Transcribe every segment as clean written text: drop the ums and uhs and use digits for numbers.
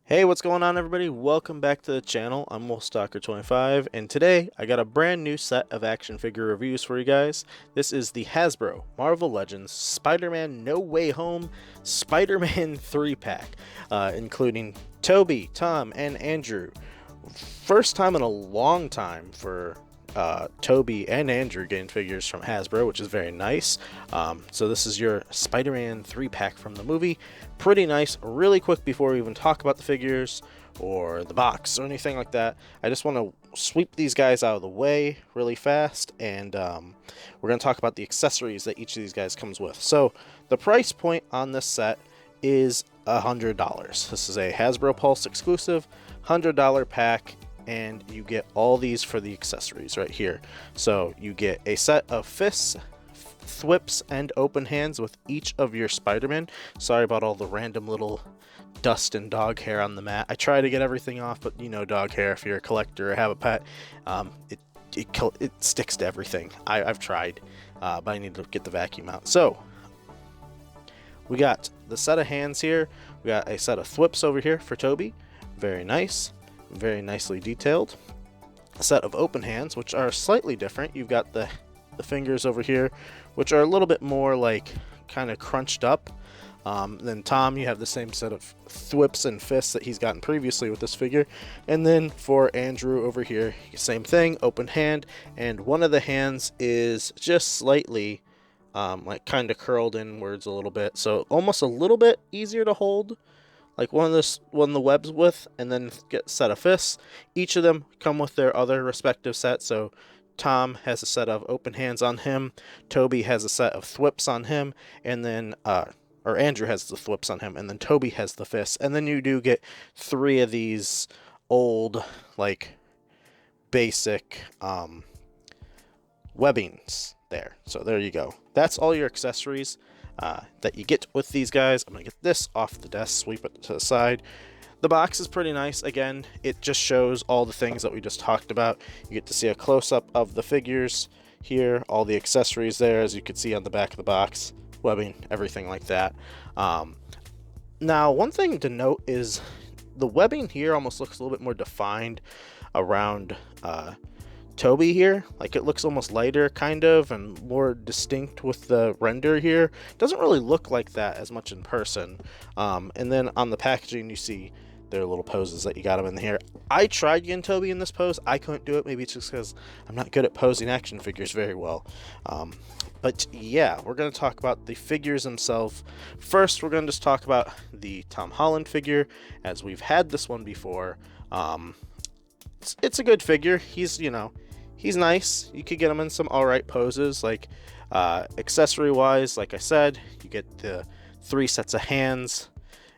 Hey, what's going on, everybody? Welcome back to the channel. I'm Wolfstalker25, and today I got a brand new set of action figure reviews for you guys. This is the Hasbro Marvel Legends Spider-Man No Way Home Spider-Man 3-pack, including Toby, Tom, and Andrew. First time in a long time for Toby and Andrew getting figures from Hasbro, which is very nice. So this is your Spider-Man 3-pack from the movie. Pretty nice. Really quick before we even talk about the figures or the box or anything like that, I just want to sweep these guys out of the way really fast, and we're going to talk about the accessories that each of these guys comes with. So the price point on this set is $100. This is a Hasbro Pulse exclusive $100 pack, and you get all these for the accessories right here. So you get a set of fists, thwips, and open hands with each of your Spider-Man. Sorry about all the random little dust and dog hair on the mat. I try to get everything off, but you know, dog hair, if you're a collector or have a pet, it sticks to everything. I've tried, but I need to get the vacuum out. So we got the set of hands here. We got a set of thwips over here for Toby. Very nice. Very nicely detailed. A set of open hands, which are slightly different. You've got the fingers over here, which are a little bit more like kind of crunched up. Then Tom, you have the same set of thwips and fists that he's gotten previously with this figure. And then for Andrew over here, same thing, open hand, and one of the hands is just slightly like kind of curled inwards a little bit, so almost a little bit easier to hold, like one of the webs with, and then get a set of fists. Each of them come with their other respective set. So Tom has a set of open hands on him, Toby has a set of thwips on him, and then or Andrew has the thwips on him, and then Toby has the fists. And then you do get 3 of these old, like, basic webbings there. So there you go. That's all your accessories that you get with these guys. I'm gonna get this off the desk, sweep it to the side. The box is pretty nice. Again, it just shows all the things that we just talked about. You get to see a close-up of the figures here, all the accessories there, as you can see on the back of the box, webbing, everything like that. Now, one thing to note is the webbing here almost looks a little bit more defined around Toby here. Like, it looks almost lighter kind of and more distinct with the render here. Doesn't really look like that as much in person. And then on the packaging you see their little poses that you got them in here. I tried getting Toby in this pose. I couldn't do it. Maybe it's just because I'm not good at posing action figures very well. But yeah, we're going to talk about the figures themselves. First, we're going to just talk about the Tom Holland figure, as we've had this one before. It's a good figure. He's, you know, he's nice. You could get him in some alright poses. Like, accessory wise, like I said, you get the 3 sets of hands,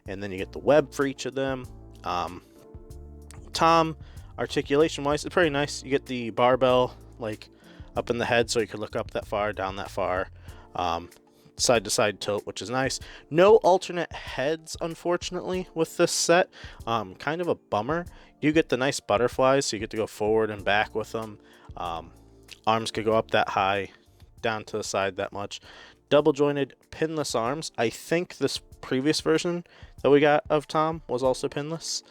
and then you get the web for each of them. Tom, articulation wise, it's pretty nice. You get the barbell like up in the head, so you can look up that far, down that far, side to side tilt, which is nice. No alternate heads, unfortunately, with this set. Kind of a bummer. You get the nice butterflies, so you get to go forward and back with them. Arms could go up that high, down to the side that much. Double jointed pinless arms. I think this previous version that we got of Tom was also pinless.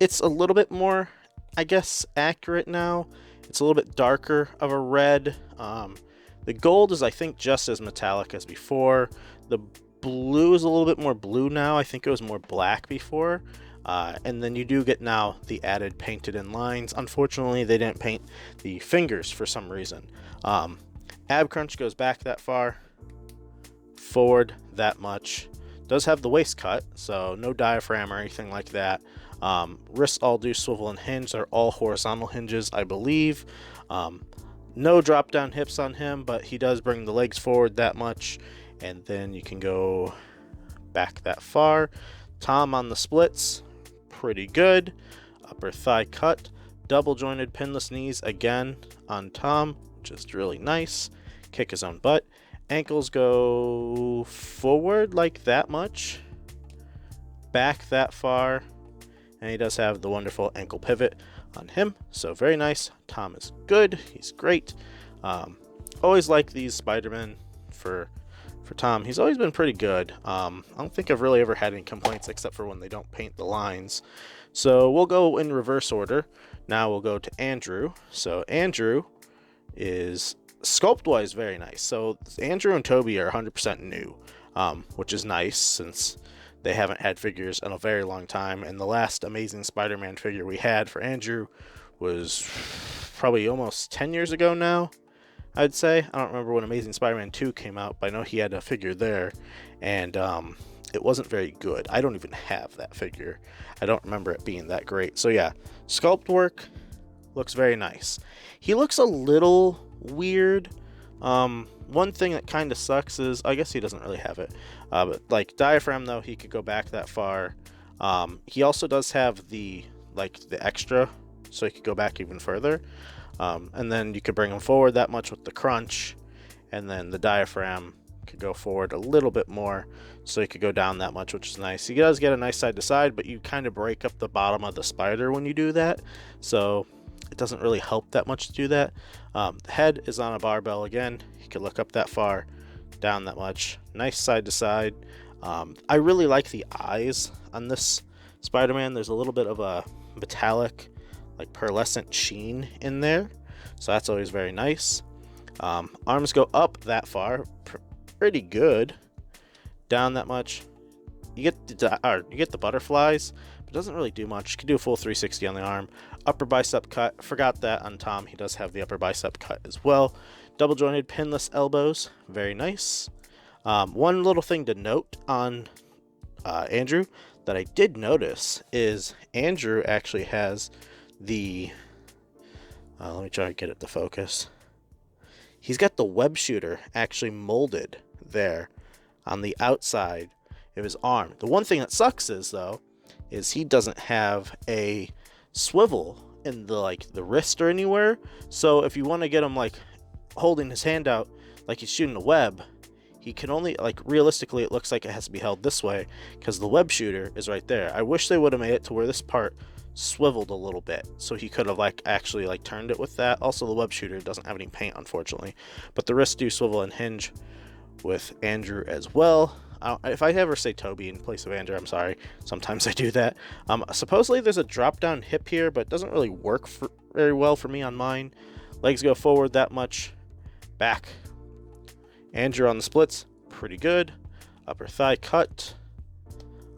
It's a little bit more, I guess, accurate now. It's a little bit darker of a red. The gold is, I think, just as metallic as before. The blue is a little bit more blue now. I think it was more black before. And then you do get now the added painted in lines. Unfortunately, they didn't paint the fingers for some reason. Ab crunch goes back that far, forward that much. Does have the waist cut, so no diaphragm or anything like that. Wrists all do swivel and hinge. They're all horizontal hinges, I believe. No drop down hips on him, but he does bring the legs forward that much, and then you can go back that far. Tom on the splits, pretty good. Upper thigh cut, double jointed pinless knees again on Tom, which is really nice. Kick his own butt. Ankles go forward like that much, back that far, and he does have the wonderful ankle pivot on him, so very nice. Tom is good. He's great. Always like these Spider-Man for for Tom, he's always been pretty good. I don't think I've really ever had any complaints except for when they don't paint the lines. So we'll go in reverse order. Now we'll go to Andrew. So Andrew is sculpt-wise very nice. So Andrew and Toby are 100% new, which is nice since they haven't had figures in a very long time. And the last Amazing Spider-Man figure we had for Andrew was probably almost 10 years ago now, I'd say. I don't remember when Amazing Spider-Man 2 came out, but I know he had a figure there, and it wasn't very good. I don't even have that figure. I don't remember it being that great. So yeah, sculpt work looks very nice. He looks a little weird. One thing that kind of sucks is, I guess he doesn't really have it, but like diaphragm though, he could go back that far. He also does have the extra, so he could go back even further. And then you could bring him forward that much with the crunch, and then the diaphragm could go forward a little bit more, so he could go down that much, which is nice. He does get a nice side to side, but you kind of break up the bottom of the spider when you do that, so it doesn't really help that much to do that. The head is on a barbell again. You can look up that far, down that much. Nice side to side. I really like the eyes on this Spider-Man. There's a little bit of a metallic, like pearlescent sheen in there, so that's always very nice. Arms go up that far, pretty good. Down that much. You get the butterflies, but it doesn't really do much. You can do a full 360 on the arm. Upper bicep cut. Forgot that on Tom. He does have the upper bicep cut as well. Double jointed pinless elbows. Very nice. One little thing to note on Andrew that I did notice is Andrew actually has the let me try to get it to focus. He's got the web shooter actually molded there on the outside of his arm. The one thing that sucks is he doesn't have a swivel in the wrist or anywhere. So if you want to get him holding his hand out like he's shooting a web, he can only realistically it looks like it has to be held this way because the web shooter is right there. I wish they would have made it to where this part swiveled a little bit so he could have actually turned it with that. Also, the web shooter doesn't have any paint, unfortunately, but the wrists do swivel and hinge with Andrew as well. If I ever say Toby in place of Andrew, I'm sorry. Sometimes I do that. Supposedly there's a drop down hip here, but it doesn't really work very well for me on mine. Legs go forward that much, back. Andrew on the splits, pretty good. Upper thigh cut.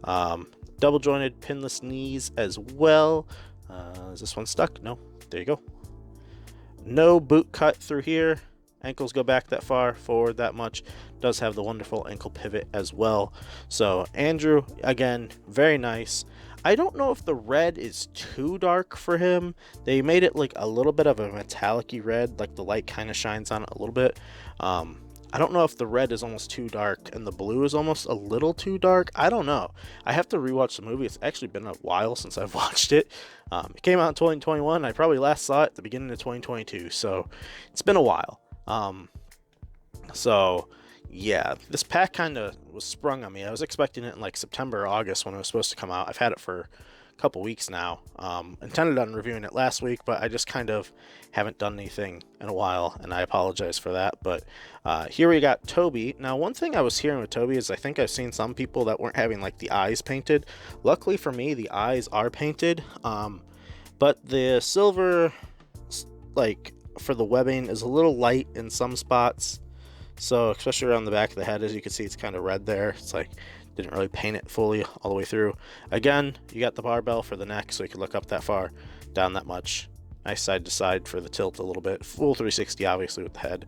Double jointed pinless knees as well. Is this one stuck? No. There you go. No boot cut through here. Ankles go back that far, forward that much. Does have the wonderful ankle pivot as well. So Andrew, again, very nice. I don't know if the red is too dark for him. They made it a little bit of a metallic-y red, the light kind of shines on it a little bit. I don't know if the red is almost too dark and the blue is almost a little too dark. I don't know. I have to rewatch the movie. It's actually been a while since I've watched it. It came out in 2021. I probably last saw it at the beginning of 2022, so it's been a while. So yeah, this pack kind of was sprung on me. I was expecting it in September or August when it was supposed to come out. I've had it for a couple weeks now. Intended on reviewing it last week, but I just kind of haven't done anything in a while, and I apologize for that. But here we got Toby. Now, one thing I was hearing with Toby is I think I've seen some people that weren't having the eyes painted. Luckily for me, the eyes are painted, but the silver for the webbing is a little light in some spots. So especially around the back of the head, as you can see, it's kind of red there. It's didn't really paint it fully all the way through. Again, you got the barbell for the neck, so you can look up that far, down that much. Nice side to side for the tilt a little bit. Full 360, obviously, with the head.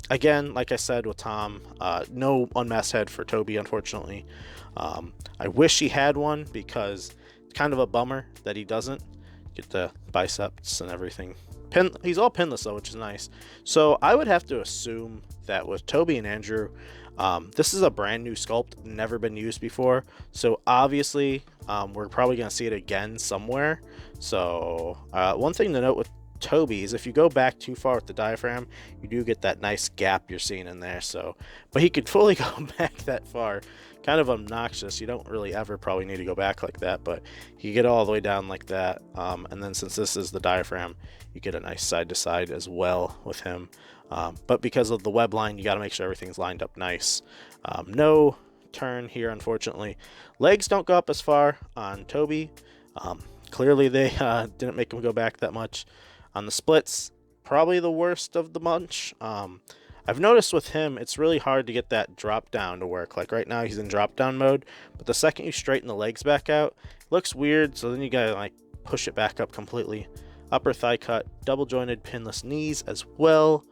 Again, like I said with Tom, no unmasked head for Toby, unfortunately. I wish he had one because it's kind of a bummer that he doesn't get the biceps and everything. He's all pinless though, which is nice. So I would have to assume that with Toby and Andrew, this is a brand new sculpt, never been used before. So obviously, we're probably going to see it again somewhere. So one thing to note with Toby's, if you go back too far with the diaphragm, you do get that nice gap you're seeing in there. So, but he could fully go back that far. Kind of obnoxious. You don't really ever probably need to go back like that, but you get all the way down like that. And then since this is the diaphragm, you get a nice side to side as well with him. But because of the web line, you got to make sure everything's lined up nice. No turn here, unfortunately. Legs don't go up as far on Toby. Clearly they didn't make him go back that much. On the splits, probably the worst of the bunch. I've noticed with him, it's really hard to get that drop down to work. Like right now he's in drop down mode, but the second you straighten the legs back out, it looks weird, so then you gotta like push it back up completely. Upper thigh cut, double jointed pinless knees as well.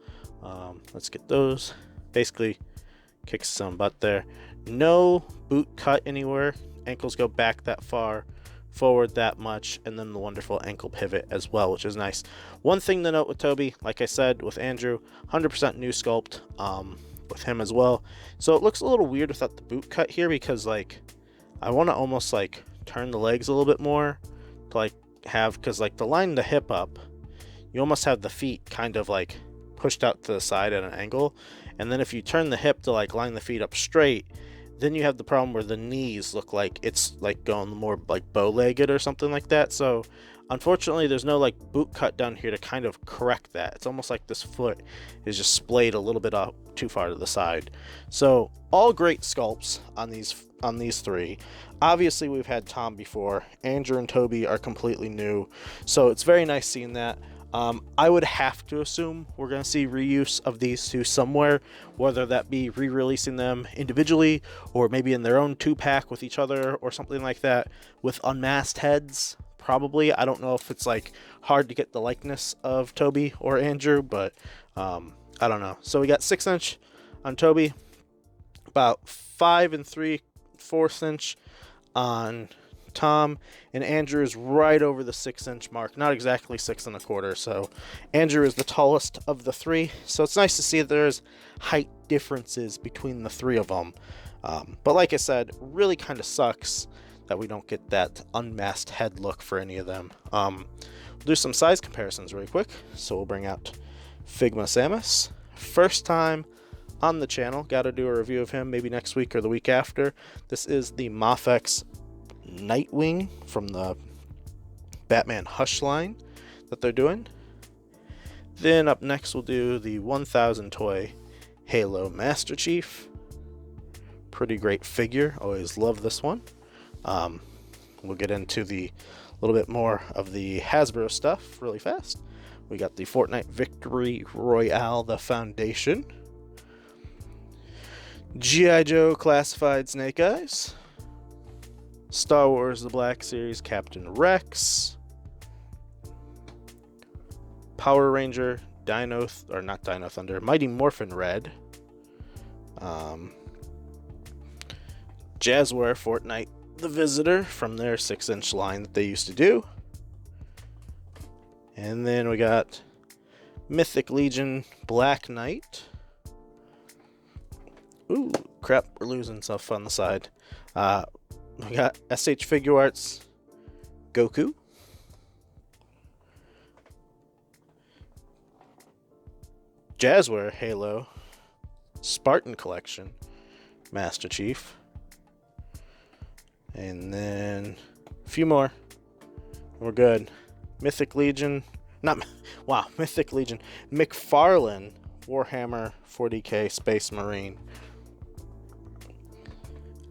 Let's get those. Basically kicks some butt there. No boot cut anywhere. Ankles go back that far, forward that much, and then the wonderful ankle pivot as well, which is nice. One thing to note with Toby, like I said with Andrew, 100% new sculpt with him as well. So it looks a little weird without the boot cut here, because like I want to almost like turn the legs a little bit more to like have, because like the line the hip up, you almost have the feet kind of like pushed out to the side at an angle, and then if you turn the hip to like line the feet up straight, then you have the problem where the knees look like it's like going more like bow-legged or something like that. So unfortunately there's no like boot cut down here to kind of correct that. It's almost like this foot is just splayed a little bit up too far to the side. So all great sculpts on these three. Obviously we've had Tom before. Andrew and Toby are completely new, so it's very nice seeing that. I would have to assume we're going to see reuse of these two somewhere, whether that be re-releasing them individually or maybe in their own 2-pack with each other or something like that with unmasked heads. Probably. I don't know if it's like hard to get the likeness of Toby or Andrew, but I don't know. So we got 6-inch on Toby, about 5 3/4 inch on Tom, and Andrew is right over the 6-inch mark, not exactly 6 1/4. So Andrew is the tallest of the three, so it's nice to see that there's height differences between the three of them. But like I said, really kind of sucks that we don't get that unmasked head look for any of them. We'll do some size comparisons really quick. So we'll bring out Figma Samus. First time on the channel, gotta do a review of him maybe next week or the week after. This is the Mafex Nightwing from the Batman Hush line that they're doing. Then up next we'll do the 1000 toy Halo Master Chief. Pretty great figure, always love this one. We'll get into the little bit more of the Hasbro stuff really fast. We got the Fortnite Victory Royale, the Foundation. G.I. Joe Classified Snake Eyes. Star Wars The Black Series Captain Rex. Power Ranger not Dino Thunder, Mighty Morphin Red. Jazzware Fortnite The Visitor from their 6-inch line that they used to do. And then we got Mythic Legion Black Knight. Ooh, crap, we're losing stuff on the side. We got SH Figure Arts Goku. Jazzware Halo Spartan Collection Master Chief. And then a few more. We're good. Mythic Legion. Mythic Legion. McFarlane Warhammer 40k Space Marine.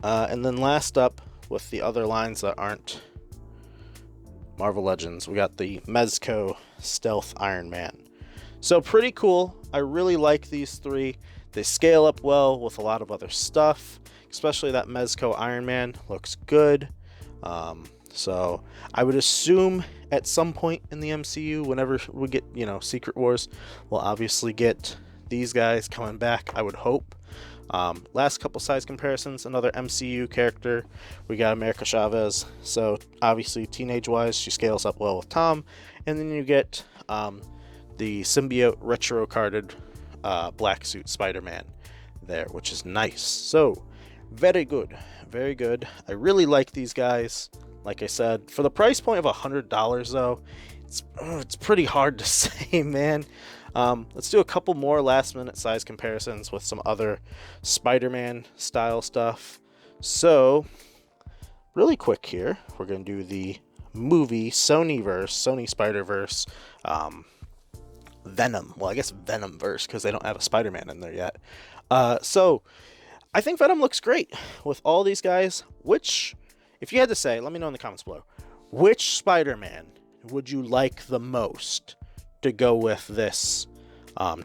And then last up with the other lines that aren't Marvel Legends, we got the Mezco Stealth Iron Man. So pretty cool. I really like these three. They scale up well with a lot of other stuff. Especially that Mezco Iron Man looks good. So I would assume at some point in the MCU, whenever we get, Secret Wars, we'll obviously get these guys coming back, I would hope. Last couple size comparisons, another MCU character. We got America Chavez. So obviously teenage-wise, she scales up well with Tom. And then you get the symbiote retro-carded black suit Spider-Man there, which is nice. So very good, very good. I really like these guys. Like I said, for the price point of $100 though, it's pretty hard to say, man. Let's do a couple more last minute size comparisons with some other Spider-Man style stuff. So, really quick here, we're going to do the movie Sony Spider-Verse, Venom. Well, I guess Venom-verse, because they don't have a Spider-Man in there yet. So, I think Venom looks great with all these guys. Which, if you had to say, let me know in the comments below, which Spider-Man would you like the most to go with this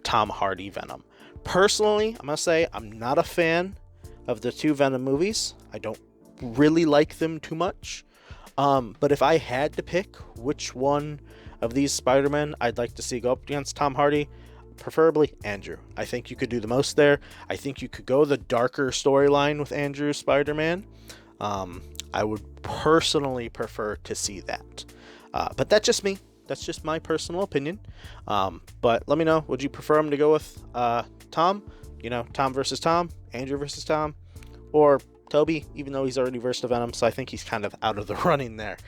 Tom Hardy Venom? Personally, I'm going to say I'm not a fan of the two Venom movies. I don't really like them too much. But if I had to pick which one of these Spider-Men I'd like to see go up against Tom Hardy, preferably Andrew. I think you could do the most there. I think you could go the darker storyline with Andrew's Spider-Man. I would personally prefer to see that. But that's just me. That's just my personal opinion. But let me know, would you prefer him to go with Tom? You know, Tom versus Tom, Andrew versus Tom, or Toby, even though he's already versed Venom, so I think he's kind of out of the running there.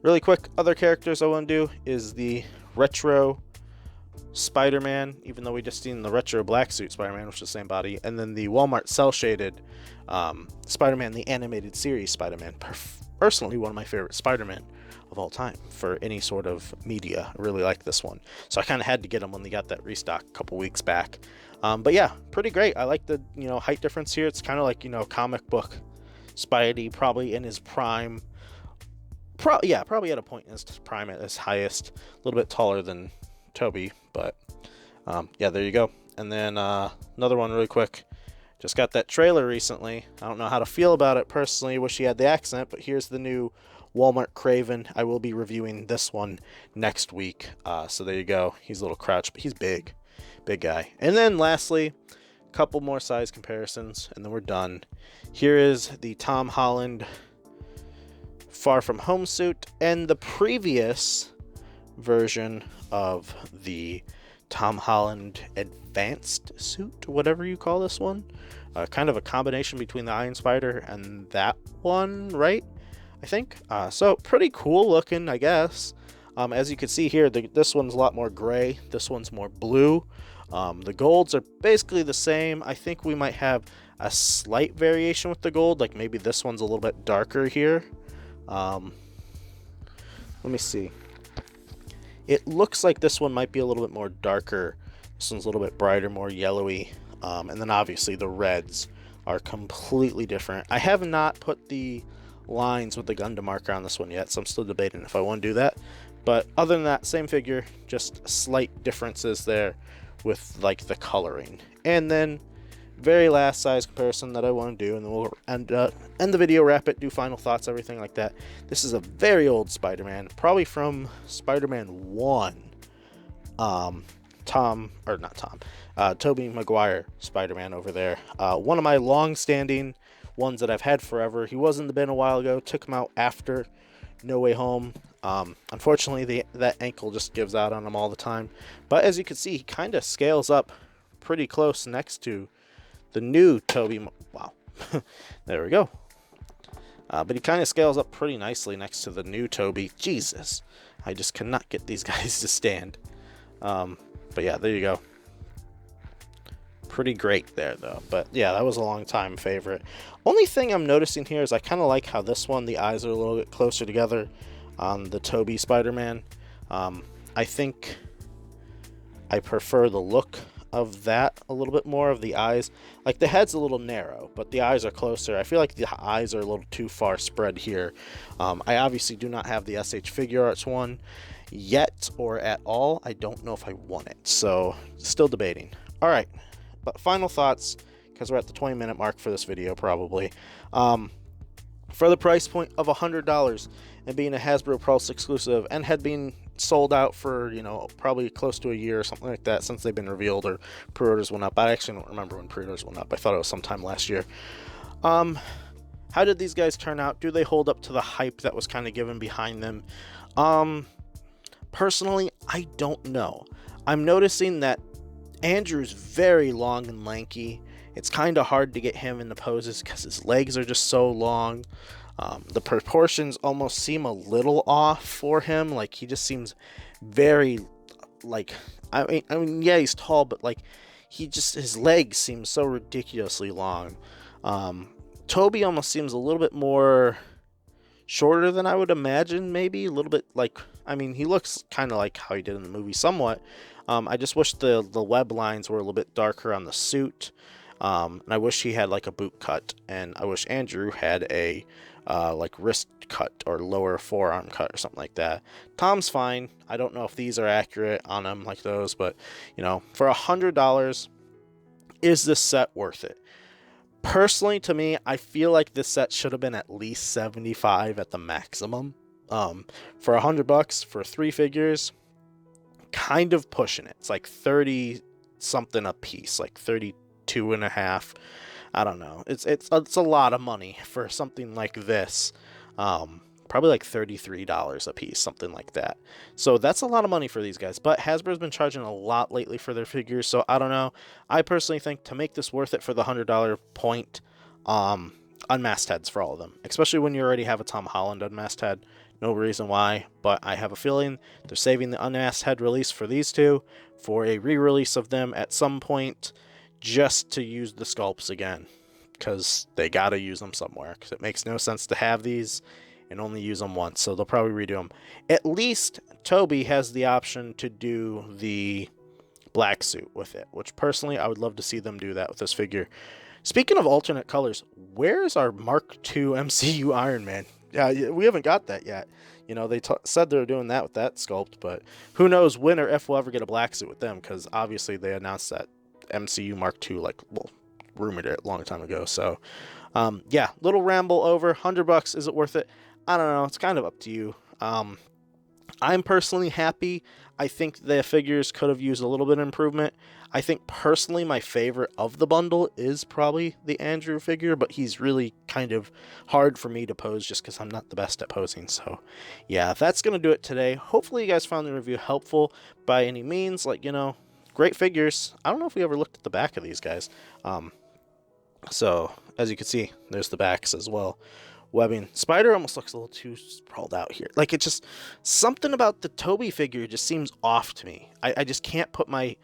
Really quick, other characters I want to do is the retro Spider-Man, even though we just seen the retro black suit Spider-Man, which is the same body, and then the Walmart cel-shaded Spider-Man, the animated series Spider-Man. Personally, one of my favorite Spider-Man of all time for any sort of media. I really like this one, so I kind of had to get them when they got that restock a couple weeks back. But yeah, pretty great. I like the height difference here. It's kind of like comic book Spidey, probably in his prime. Probably at a point in his prime at his highest. A little bit taller than Toby, but yeah, there you go. And then another one really quick. Just got that trailer recently. I don't know how to feel about it personally. Wish he had the accent, but here's the new Walmart Craven. I will be reviewing this one next week. So there you go. He's a little crouched, but he's big guy. And then lastly, a couple more size comparisons, and then we're done. Here is the Tom Holland Far From Home suit and the previous version of the Tom Holland Advanced suit, whatever you call this one. Kind of a combination between the Iron Spider and that one, right? I think. So pretty cool looking, I guess. As you can see here, this one's a lot more gray. This one's more blue. The golds are basically the same. I think we might have a slight variation with the gold. Like maybe this one's a little bit darker here. Let me see. It looks like this one might be a little bit more darker. This one's a little bit brighter, more yellowy. And then obviously the reds are completely different. I have not put the lines with the Gundam marker on this one yet, so I'm still debating if I want to do that. But other than that, same figure, just slight differences there with like the coloring. And then very last size comparison that I want to do, and then we'll end the video, wrap it, do final thoughts, everything like that. This is a very old Spider-Man, probably from Spider-Man 1. Tobey Maguire Spider-Man over there. One of my long-standing ones that I've had forever. He was in the bin a while ago, took him out after No Way Home. Unfortunately, that ankle just gives out on him all the time. But as you can see, he kind of scales up pretty close next to the new Tobey. Wow. There we go. But he kind of scales up pretty nicely next to the new Tobey. Jesus. I just cannot get these guys to stand. But yeah, there you go. Pretty great there, though. But yeah, that was a long time favorite. Only thing I'm noticing here is I kind of like how this one, the eyes are a little bit closer together on the Tobey Spider-Man. I think I prefer the look of that a little bit more, of the eyes. Like the head's a little narrow, but the eyes are closer. I feel like the eyes are a little too far spread here. I obviously do not have the SH Figure Arts one yet, or at all. I don't know if I want it, so still debating. All right, but final thoughts, because we're at the 20-minute mark for this video probably. For the price point of $100 and being a Hasbro Pulse exclusive, and had been sold out for, probably close to a year or something like that since they've been revealed or pre-orders went up. I actually don't remember when pre-orders went up. I thought it was sometime last year. How did these guys turn out? Do they hold up to the hype that was kind of given behind them? Personally, I don't know. I'm noticing that Andrew's very long and lanky. It's kind of hard to get him into poses because his legs are just so long. The proportions almost seem a little off for him. Like, he just seems very, like, I mean, yeah, he's tall, but like, his legs seem so ridiculously long. Toby almost seems a little bit more shorter than I would imagine, maybe a little bit like, I mean, he looks kind of like how he did in the movie somewhat. I just wish the web lines were a little bit darker on the suit. And I wish he had like a boot cut, and I wish Andrew had a like wrist cut or lower forearm cut or something like that. Tom's fine. I don't know if these are accurate on him like those, but you know, for $100, is this set worth it? Personally, to me, I feel like this set should have been at least 75 at the maximum. For $100 for 3 figures, kind of pushing it. It's like 30 something a piece, like 32 and a half. I don't know. It's a lot of money for something like this. Probably like $33 a piece, something like that. So that's a lot of money for these guys. But Hasbro's been charging a lot lately for their figures, so I don't know. I personally think to make this worth it for the $100 point, unmasked heads for all of them. Especially when you already have a Tom Holland unmasked head. No reason why, but I have a feeling they're saving the unmasked head release for these two for a re-release of them at some point, just to use the sculpts again, because they gotta use them somewhere, because it makes no sense to have these and only use them once, so they'll probably redo them. At least Toby has the option to do the black suit with it, which personally I would love to see them do that with this figure. Speaking of alternate colors, where's our Mark II MCU Iron Man? Yeah, we haven't got that yet. You know, they said they were doing that with that sculpt, but who knows when or if we'll ever get a black suit with them, because obviously they announced that MCU Mark II, like, well, rumored it a long time ago. So, yeah, little ramble over. $100, is it worth it? I don't know. It's kind of up to you. I'm personally happy. I think the figures could have used a little bit of improvement. I think personally my favorite of the bundle is probably the Andrew figure, but he's really kind of hard for me to pose just because I'm not the best at posing. So yeah, that's going to do it today. Hopefully you guys found the review helpful by any means. Like, you know, great figures. I don't know if we ever looked at the back of these guys. So as you can see, there's the backs as well. Webbing. Spider almost looks a little too sprawled out here. Like, it just, something about the Toby figure just seems off to me. I just can't put my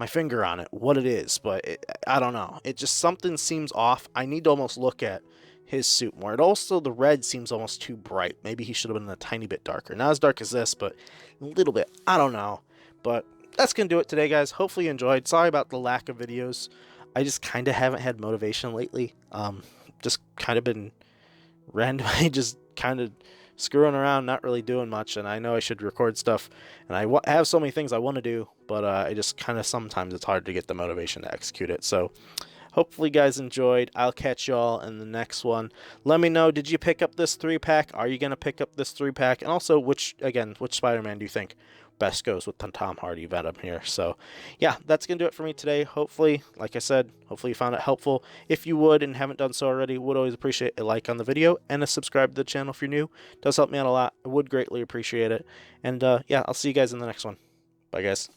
finger on it, what it is, but I don't know. It just, something seems off. I need to almost look at his suit more. It also, the red seems almost too bright. Maybe he should have been a tiny bit darker. Not as dark as this, but a little bit. I don't know. But that's going to do it today, guys. Hopefully you enjoyed. Sorry about the lack of videos. I just kind of haven't had motivation lately. Just kind of been randomly just kind of screwing around, not really doing much, and I know I should record stuff, and I have so many things I want to do, but I just kind of, sometimes it's hard to get the motivation to execute it. So hopefully you guys enjoyed. I'll catch y'all in the next one. Let me know, did you pick up this 3-pack? Are you going to pick up this 3-pack? And also, which Spider-Man do you think best goes with the Tom Hardy Venom here? So yeah, that's gonna do it for me today. Hopefully, like I said, hopefully you found it helpful. If you would and haven't done so already, would always appreciate a like on the video and a subscribe to the channel if you're new. It does help me out a lot. I would greatly appreciate it. And yeah, I'll see you guys in the next one. Bye guys.